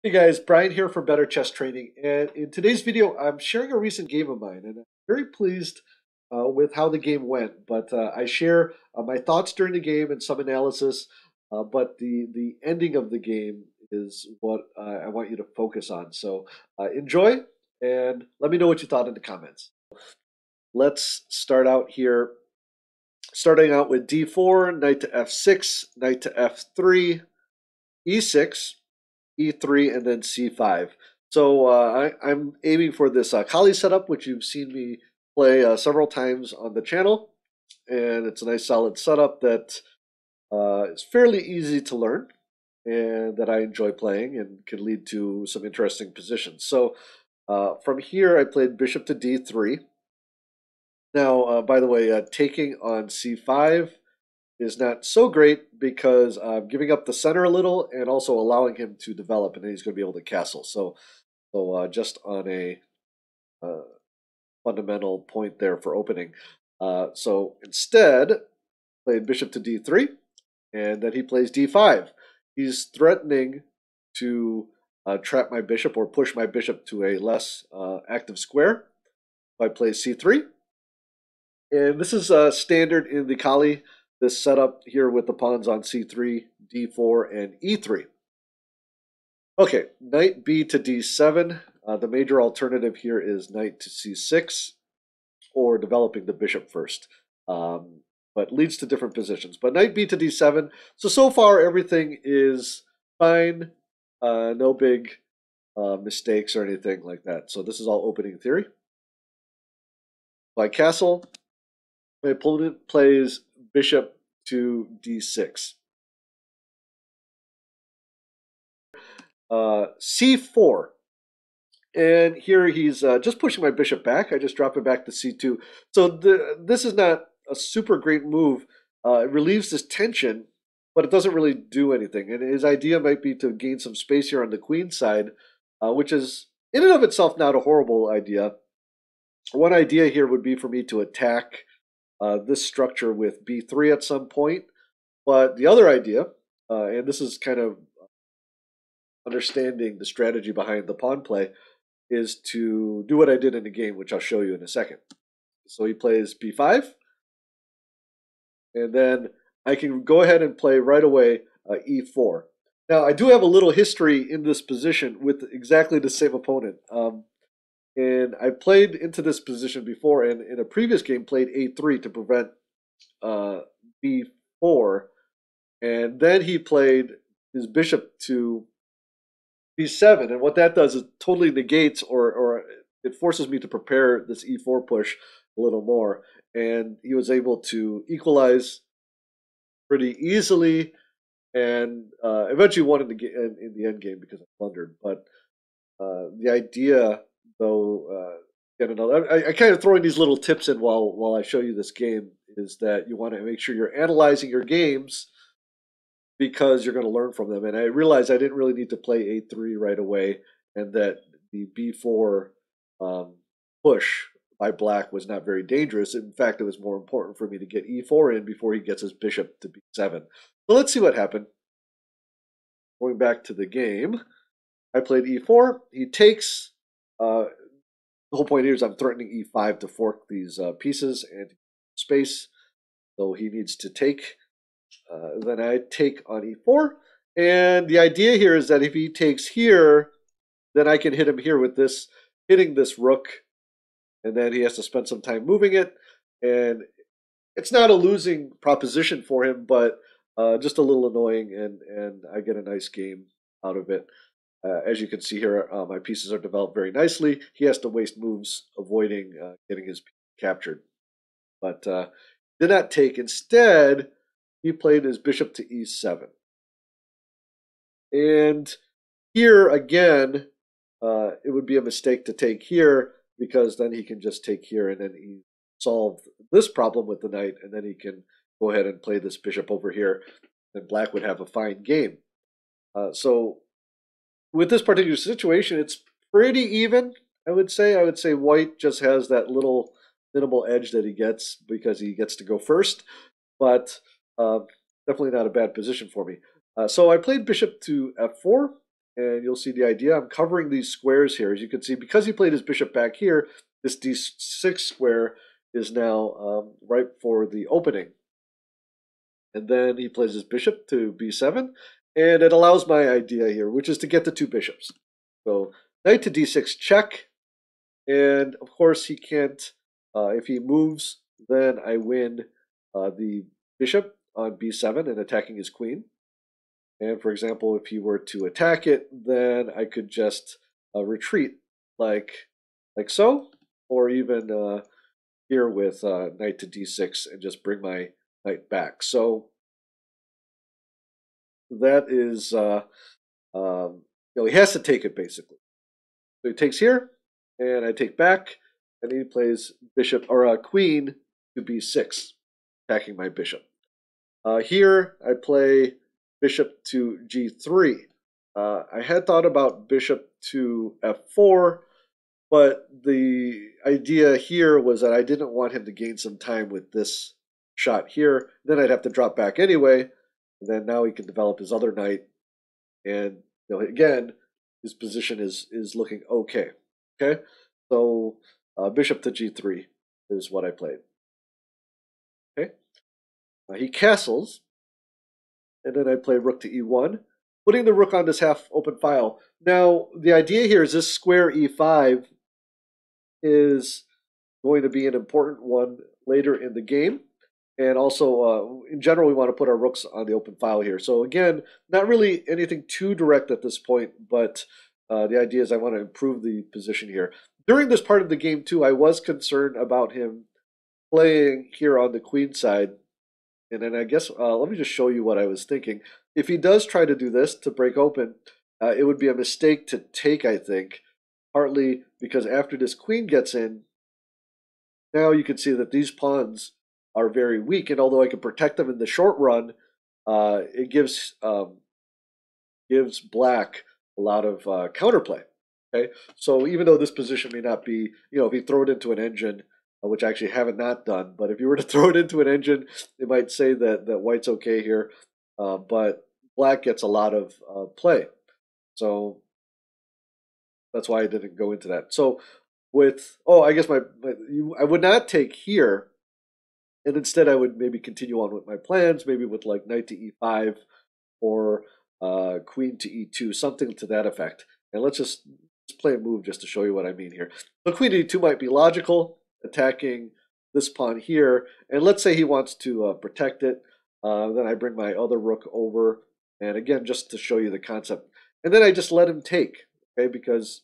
Hey guys, Brian here for Better Chess Training, and in today's video, I'm sharing a recent game of mine, and I'm very pleased with how the game went. But I share my thoughts during the game and some analysis. But the ending of the game is what I want you to focus on. So enjoy, and let me know what you thought in the comments. Let's start out here. Starting out with d4, knight to f6, knight to f3, e6. E3 and then C5. So I'm aiming for this Colle setup, which you've seen me play several times on the channel, and it's a nice solid setup that is fairly easy to learn and that I enjoy playing and can lead to some interesting positions. So from here, I played bishop to D3. Now, by the way, taking on C5 is not so great because I'm giving up the center a little and also allowing him to develop, and then he's going to be able to castle. So just on a uh, fundamental point there for opening. So instead, played bishop to d3, and then he plays d5. He's threatening to trap my bishop or push my bishop to a less active square. I play c3, and this is standard in the Colle. This setup here with the pawns on c3, d4, and e3. Okay, knight b to d7. The major alternative here is knight to c6, or developing the bishop first, but leads to different positions. But knight b to d7. So far everything is fine. No big mistakes or anything like that. So this is all opening theory. By castle, my opponent plays bishop to d6. C4. And here he's just pushing my bishop back. I just drop it back to c2. So this is not a super great move. It relieves this tension, but it doesn't really do anything. And his idea might be to gain some space here on the queen side, which is in and of itself not a horrible idea. One idea here would be for me to attack this structure with b3 at some point. But the other idea, and this is kind of understanding the strategy behind the pawn play, is to do what I did in the game, which I'll show you in a second. So he plays b5, and then I can go ahead and play right away e4. Now, I do have a little history in this position with exactly the same opponent. And I played into this position before, and in a previous game played a3 to prevent b4. And then he played his bishop to b7, and what that does is totally negates or it forces me to prepare this e4 push a little more, and he was able to equalize pretty easily, and eventually won in the end game because I blundered. But the idea, though, I kind of throwing these little tips in while I show you this game, is that you want to make sure you're analyzing your games because you're going to learn from them. And I realized I didn't really need to play a3 right away, and that the b4 push by black was not very dangerous. In fact, it was more important for me to get e4 in before he gets his bishop to b7. So let's see what happened. Going back to the game, I played e4. He takes. The whole point here is I'm threatening e5 to fork these pieces and space. So he needs to take. Then I take on e4. And the idea here is that if he takes here, then I can hit him here with this, hitting this rook. And then he has to spend some time moving it. And it's not a losing proposition for him, but just a little annoying. And I get a nice game out of it. As you can see here, my pieces are developed very nicely. He has to waste moves avoiding getting his piece captured. But did not take. Instead, he played his bishop to e7. And here again, it would be a mistake to take here, because then he can just take here and then he solved this problem with the knight, and then he can go ahead and play this bishop over here, and black would have a fine game. So with this particular situation, it's pretty even, I would say. I would say white just has that little minimal edge that he gets because he gets to go first, but definitely not a bad position for me. So I played bishop to f4, and you'll see the idea. I'm covering these squares here. As you can see, because he played his bishop back here, this d6 square is now ripe for the opening. And then he plays his bishop to b7, and it allows my idea here, which is to get the two bishops. So knight to d6 check, and of course he can't, if he moves, then I win the bishop on b7 and attacking his queen. And for example, if he were to attack it, then I could just retreat like so, or even here with knight to d6 and just bring my knight back. So that is, he has to take it basically. So he takes here, and I take back, and he plays bishop or queen to b6, attacking my bishop. Here I play bishop to g3. I had thought about bishop to f4, but the idea here was that I didn't want him to gain some time with this shot here. Then I'd have to drop back anyway, and then now he can develop his other knight. And again, his position is looking okay. Okay, so bishop to g3 is what I played. Okay, he castles, and then I play rook to e1, putting the rook on this half open file. Now the idea here is this square e5 is going to be an important one later in the game. And also, in general, we want to put our rooks on the open file here. So again, not really anything too direct at this point, but the idea is I want to improve the position here. During this part of the game, too, I was concerned about him playing here on the queen side. And then I guess, let me just show you what I was thinking. If he does try to do this to break open, it would be a mistake to take, I think, partly because after this queen gets in, now you can see that these pawns are very weak, and although I can protect them in the short run, it gives black a lot of counterplay. Okay, so even though this position may not be, if you throw it into an engine, which I actually haven't not done, but if you were to throw it into an engine, it might say that white's okay here, but black gets a lot of play. So that's why I didn't go into that. So with I guess I would not take here. And instead, I would maybe continue on with my plans, maybe with like knight to e5 or queen to e2, something to that effect. And let's play a move just to show you what I mean here. So queen to e2 might be logical, attacking this pawn here. And let's say he wants to protect it. Then I bring my other rook over. And again, just to show you the concept. And then I just let him take, okay, because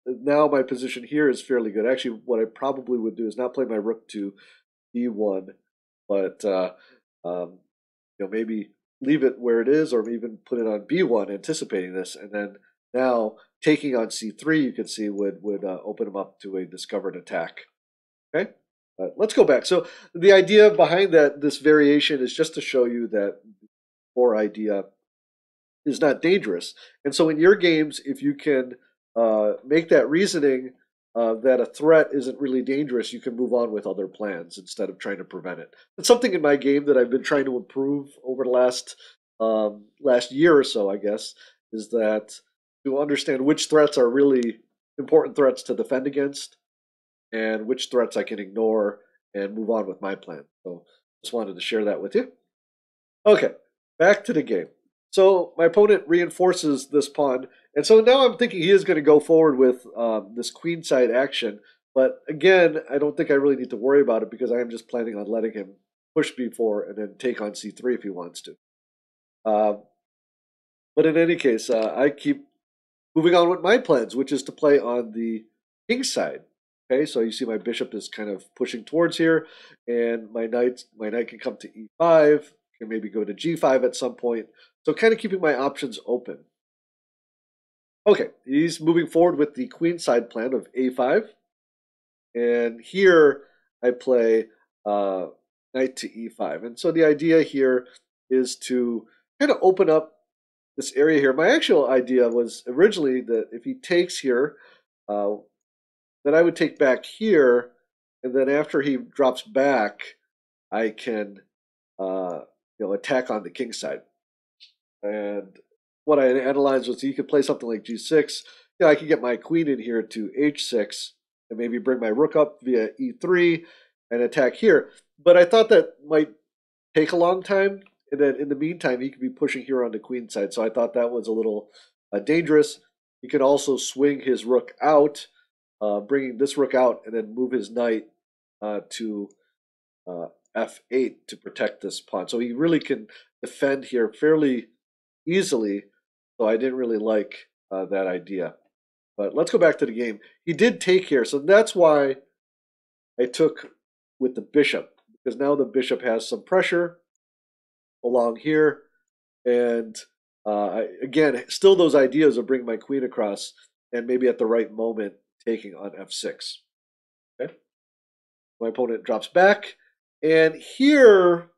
now my position here is fairly good. Actually, what I probably would do is not play my rook to e1, but maybe leave it where it is, or even put it on b1, anticipating this, and then now taking on c3, you can see would open him up to a discovered attack. Okay, let's go back. So the idea behind this variation is just to show you that the core idea is not dangerous. And so in your games, if you can make that reasoning that a threat isn't really dangerous, you can move on with other plans instead of trying to prevent it. It's something in my game that I've been trying to improve over the last year or so, I guess, is that to understand which threats are really important threats to defend against and which threats I can ignore and move on with my plan. So just wanted to share that with you. Okay, back to the game. So my opponent reinforces this pawn, and so now I'm thinking he is going to go forward with this queenside action. But again, I don't think I really need to worry about it because I am just planning on letting him push b4 and then take on c3 if he wants to. But in any case, I keep moving on with my plans, which is to play on the king side. Okay, so you see my bishop is kind of pushing towards here, and my knight can come to e5, can maybe go to g5 at some point. So kind of keeping my options open. Okay, he's moving forward with the queenside plan of a5. And here I play knight to e5. And so the idea here is to kind of open up this area here. My actual idea was originally that if he takes here, then I would take back here. And then after he drops back, I can attack on the king side. And what I analyzed was he could play something like g6. I could get my queen in here to h6 and maybe bring my rook up via e3 and attack here. But I thought that might take a long time, and then in the meantime, he could be pushing here on the queen side. So I thought that was a little dangerous. He could also swing his rook out, bringing this rook out, and then move his knight to f8 to protect this pawn. So he really can defend here fairly easily. So I didn't really like that idea. But let's go back to the game. He did take here, so that's why I took with the bishop, because now the bishop has some pressure along here. And again, still those ideas of bringing my queen across and maybe at the right moment taking on f6. Okay, my opponent drops back. And here,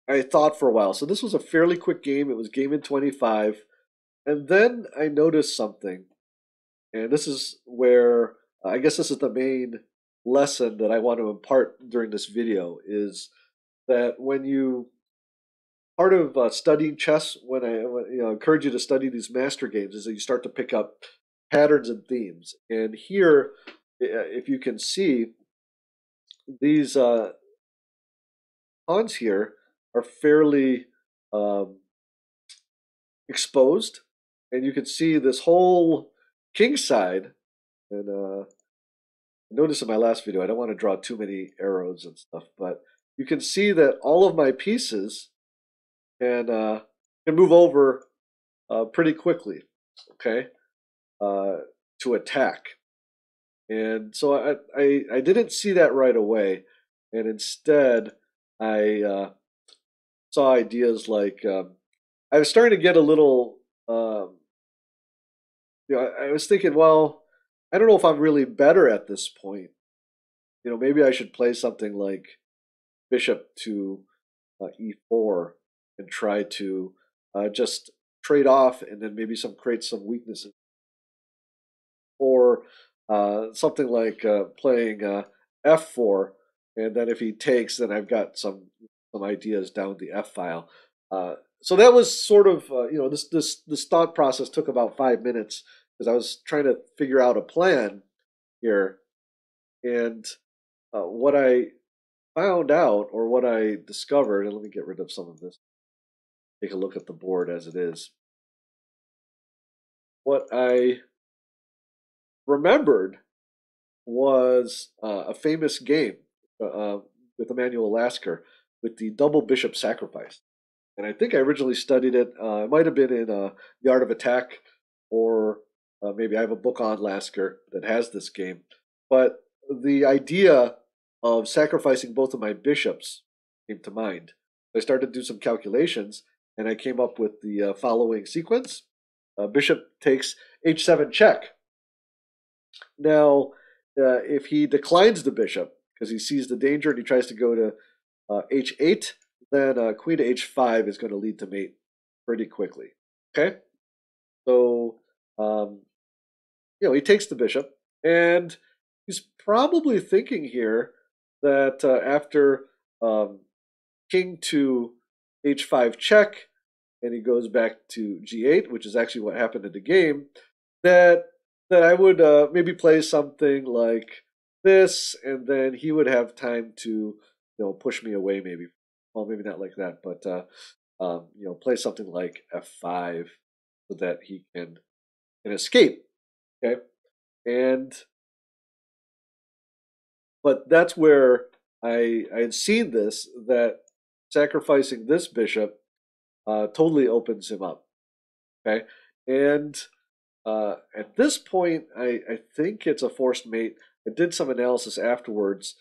I thought for a while. So this was a fairly quick game. It was game in 25. And then I noticed something. And this is where, I guess this is the main lesson that I want to impart during this video, is that when you, part of studying chess, when I encourage you to study these master games, is that you start to pick up patterns and themes. And here, if you can see, these pawns here are fairly exposed, and you can see this whole king side. And notice in my last video, I don't want to draw too many arrows and stuff, but you can see that all of my pieces can move over pretty quickly, okay, to attack. And so I didn't see that right away, and instead I saw ideas like I was starting to get a little, I was thinking, well, I don't know if I'm really better at this point. Maybe I should play something like bishop to e4 and try to just trade off, and then maybe create some weaknesses. Or something like playing f4, and then if he takes, then I've got some ideas down the f file. So that was sort of this thought process took about 5 minutes, because I was trying to figure out a plan here. And what I found out, or what I discovered, and let me get rid of some of this, take a look at the board as it is. What I remembered was a famous game with Emanuel Lasker with the Double Bishop Sacrifice. And I think I originally studied it. It might have been in The Art of Attack, or maybe I have a book on Lasker that has this game. But the idea of sacrificing both of my bishops came to mind. I started to do some calculations, and I came up with the following sequence. Bishop takes h7 check. Now, if he declines the bishop because he sees the danger and he tries to go to h8, then queen to h5 is going to lead to mate pretty quickly. Okay, so he takes the bishop, and he's probably thinking here that after king to h5 check, and he goes back to g8, which is actually what happened in the game, that I would maybe play something like this, and then he would have time to push me away, maybe. Well, maybe not like that, but play something like f5 so that he can escape. Okay, but that's where I had seen this, that sacrificing this bishop totally opens him up. Okay, and at this point, I think it's a forced mate. I did some analysis afterwards,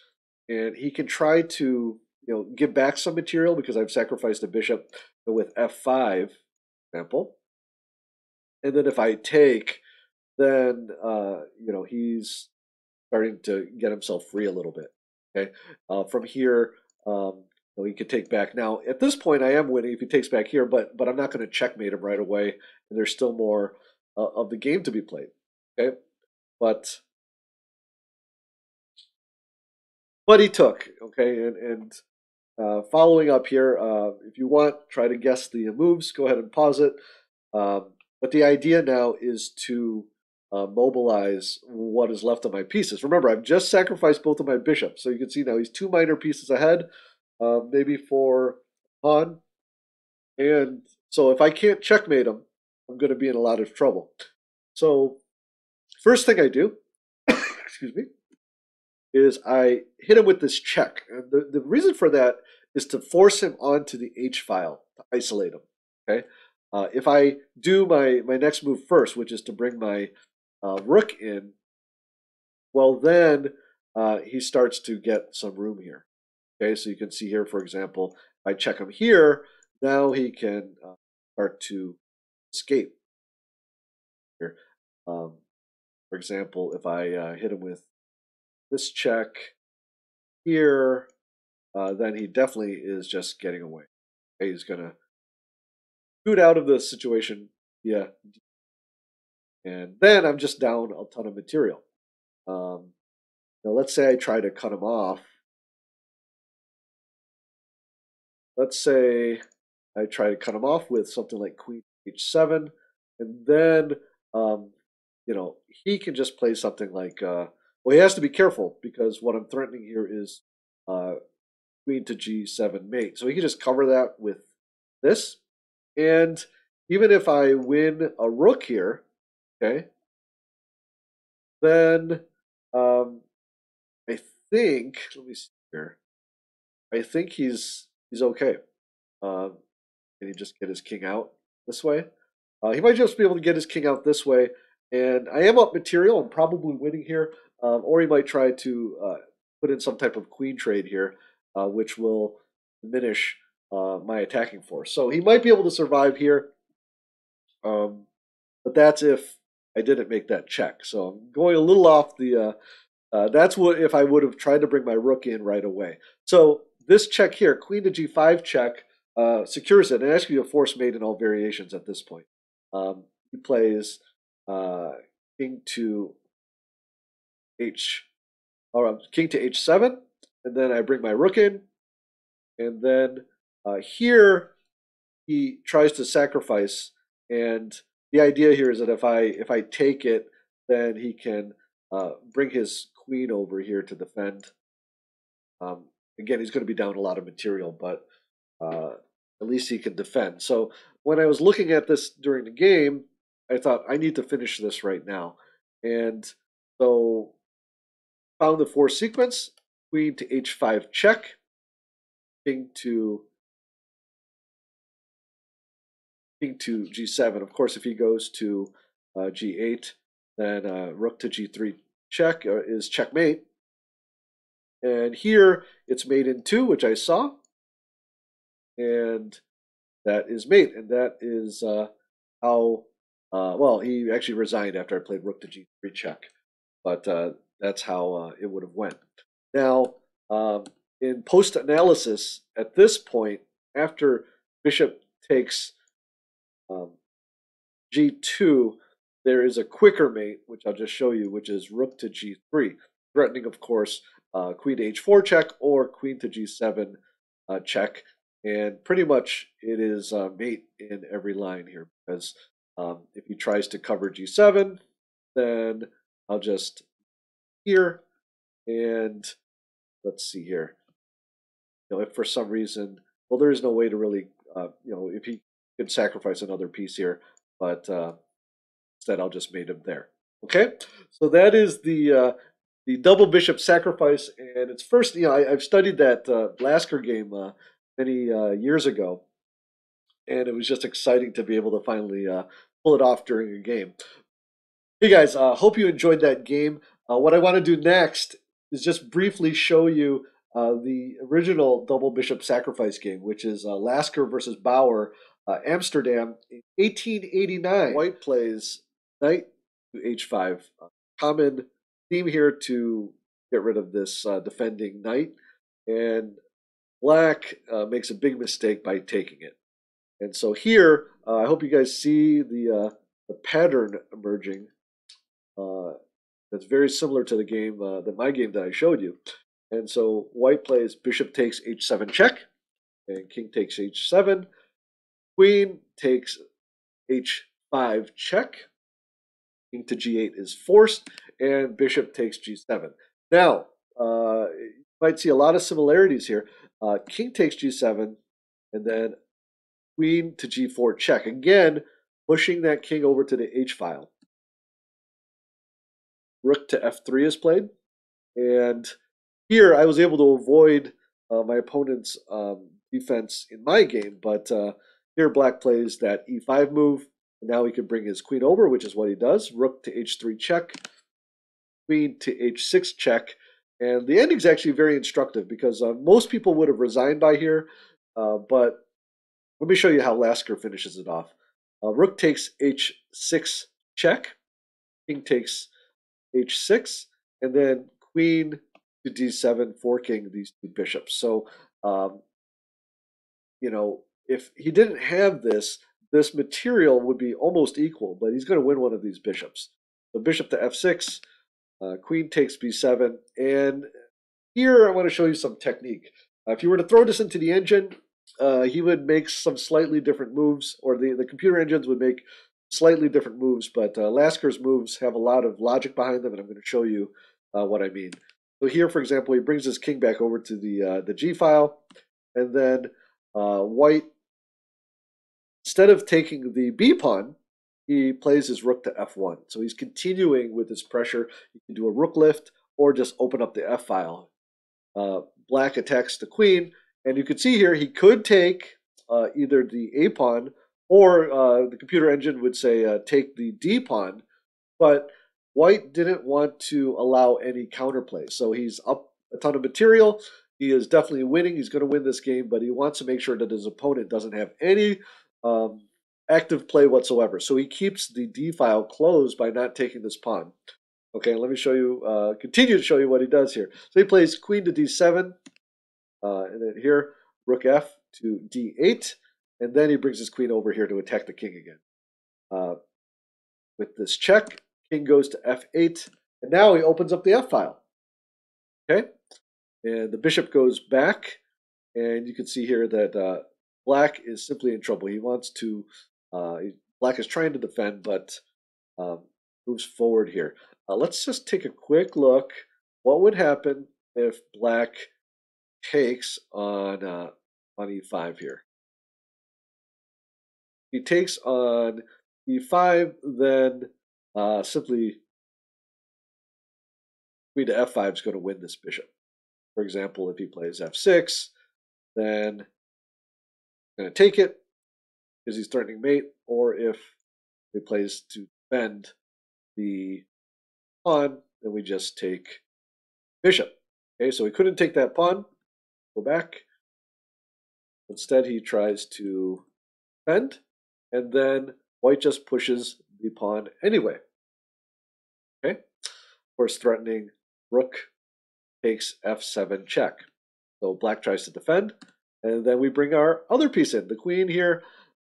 and he can try to give back some material because I've sacrificed a bishop with f5, for example. And then if I take, then he's starting to get himself free a little bit. Okay, from here, he could take back. Now at this point, I am winning if he takes back here, but I'm not going to checkmate him right away, and there's still more of the game to be played. Okay, but he took. Okay, and following up here, if you want, try to guess the moves. Go ahead and pause it. But the idea now is to mobilize what is left of my pieces. Remember, I've just sacrificed both of my bishops, so you can see now he's 2 minor pieces ahead, maybe for pawn. And so if I can't checkmate him, I'm going to be in a lot of trouble. So first thing I do, excuse me, is I hit him with this check. And the reason for that is to force him onto the H file, to isolate him. Okay. If I do my next move first, which is to bring my rook in, well then he starts to get some room here. Okay, so you can see here, for example, if I check him here, now he can start to escape here. For example, if I hit him with this check here, then he definitely is just getting away. Okay, he's going to scoot out of the situation. Yeah. And then I'm just down a ton of material. Now let's say I try to cut him off. Let's say I try to cut him off with something like Queen H7, and then he can just play something like well, he has to be careful because what I'm threatening here is Queen to G7 mate. So he can just cover that with this, and even if I win a rook here, okay, then I think, let me see here. I think he's okay. Can he just get his king out this way? He might just be able to get his king out this way, and I am up material. I'm probably winning here, or he might try to put in some type of queen trade here, which will diminish my attacking force. So he might be able to survive here, but that's if I didn't make that check. So I'm going a little off the. That's what if I would have tried to bring my rook in right away. So this check here, Queen to G5 check, secures it, and actually a forced mate in all variations at this point. He plays King to King to H7, and then I bring my rook in, and then here he tries to sacrifice, and the idea here is that if I take it, then he can bring his queen over here to defend. Again, he's going to be down a lot of material, but at least he can defend. So when I was looking at this during the game, I thought I need to finish this right now, and so found the 4 sequence: Queen to H5 check, King to G7. Of course, if he goes to G8, then Rook to G3 check is checkmate. And here it's mate in 2, which I saw, and that is mate, and that is how. Well, he actually resigned after I played Rook to G3 check, but that's how it would have went. Now, in post analysis, at this point, after Bishop takes G2, there is a quicker mate, which I'll just show you, which is Rook to G3, threatening, of course, Queen to H4 check or Queen to G7 check. And pretty much it is mate in every line here, because if he tries to cover G7, then I'll just here, and let's see here. If for some reason, well, there is no way to really, if he can sacrifice another piece here, but instead I'll just mate him there. Okay, so that is the double bishop sacrifice, and it's first. I've studied that Lasker game many years ago, and it was just exciting to be able to finally pull it off during a game. Hey guys, hope you enjoyed that game. What I want to do next is just briefly show you the original double bishop sacrifice game, which is Lasker versus Bauer, Amsterdam, in 1889. White plays knight to h5. Common theme here to get rid of this defending knight, and black makes a big mistake by taking it. And so here, I hope you guys see the pattern emerging. That's very similar to the game, my game that I showed you. And so white plays bishop takes h7 check, and king takes h7. Queen takes h5 check. King to g8 is forced, and bishop takes g7. Now, you might see a lot of similarities here. King takes g7, and then queen to g4 check. Again, pushing that king over to the h file. Rook to f3 is played, and here I was able to avoid my opponent's defense in my game, but here black plays that e5 move, and now he can bring his queen over, which is what he does. Rook to h3 check, queen to h6 check, and the ending's actually very instructive because most people would have resigned by here, but let me show you how Lasker finishes it off. Rook takes h6 check, king takes h6, and then queen to d7, forking these two bishops. So, you know, if he didn't have this, this material would be almost equal, but he's going to win one of these bishops. So bishop to f6, queen takes b7, and here I want to show you some technique. If you were to throw this into the engine, he would make some slightly different moves, or the computer engines would make slightly different moves, but Lasker's moves have a lot of logic behind them, and I'm going to show you what I mean. So here, for example, he brings his king back over to the G file, and then white, instead of taking the B pawn, he plays his rook to f1. So he's continuing with his pressure. You can do a rook lift or just open up the f file. Black attacks the queen, and you can see here he could take either the a pawn, or the computer engine would say take the d pawn, but white didn't want to allow any counterplay. So he's up a ton of material. He is definitely winning. He's going to win this game, but he wants to make sure that his opponent doesn't have any active play whatsoever. So he keeps the d file closed by not taking this pawn. Okay, let me show you, continue to show you what he does here. So he plays queen to d7, and then here, rook f to d8, and then he brings his queen over here to attack the king again. With this check, king goes to f8, and now he opens up the f file. Okay, and the bishop goes back, and you can see here that black is simply in trouble. He wants to, black is trying to defend, but moves forward here. Let's just take a quick look. What would happen if black takes on e5 here? He takes on e5, then simply queen to f5 is going to win this bishop. For example, if he plays f6, then going to take it because he's threatening mate, or if he plays to defend the pawn, then we just take bishop. Okay, so he couldn't take that pawn. Go back. Instead, he tries to defend, and then white just pushes the pawn anyway. Okay, of course, threatening rook takes f7 check. So black tries to defend, and then we bring our other piece in, the queen here,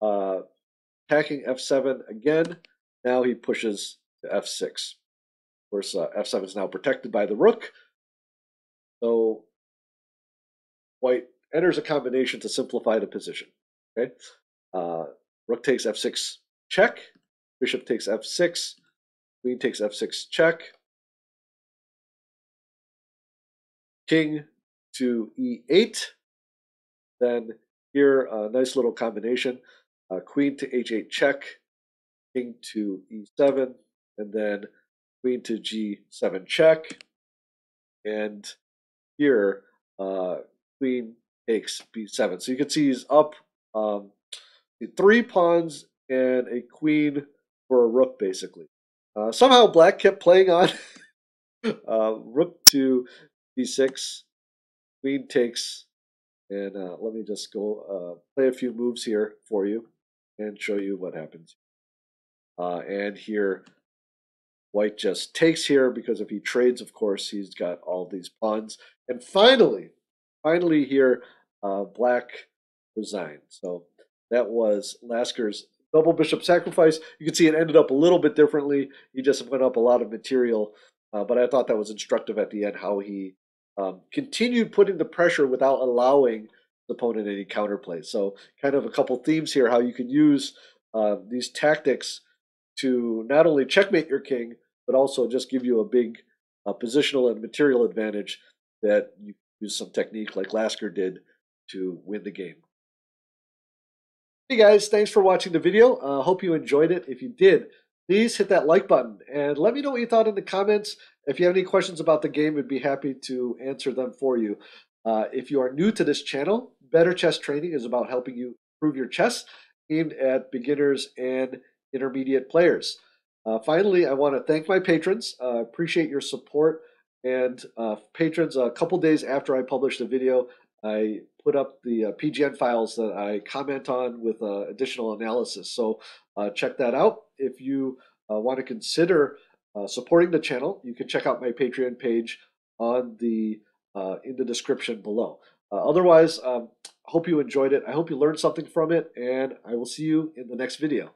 attacking f7 again. Now he pushes to f6. Of course, f7 is now protected by the rook. So white enters a combination to simplify the position. Okay, rook takes f6 check, bishop takes f6, queen takes f6 check, king to e8. Then here, a nice little combination, queen to h8 check, king to e7, and then queen to g7 check. And here, queen takes b7. So you can see he's up 3 pawns and a queen for a rook, basically. Somehow black kept playing on. Rook to d6, queen takes, and let me just go play a few moves here for you and show you what happens. And here, white just takes here because if he trades, of course, he's got all these pawns. And finally here, black resigned. So that was Lasker's Double Bishop Sacrifice. You can see it ended up a little bit differently. He just went up a lot of material, but I thought that was instructive at the end how he continued putting the pressure without allowing the opponent any counterplay. So kind of a couple themes here, how you can use these tactics to not only checkmate your king, but also just give you a big positional and material advantage that you use some technique like Lasker did to win the game. Hey guys, thanks for watching the video. Hope you enjoyed it. If you did, please hit that like button and let me know what you thought in the comments. If you have any questions about the game, I'd be happy to answer them for you. If you are new to this channel, Better Chess Training is about helping you improve your chess, aimed at beginners and intermediate players. Finally, I want to thank my patrons. Appreciate your support. And patrons, a couple days after I published the video, I put up the PGN files that I comment on with additional analysis. So check that out. If you want to consider supporting the channel, you can check out my Patreon page on the in the description below. Otherwise, hope you enjoyed it. I hope you learned something from it, and I will see you in the next video.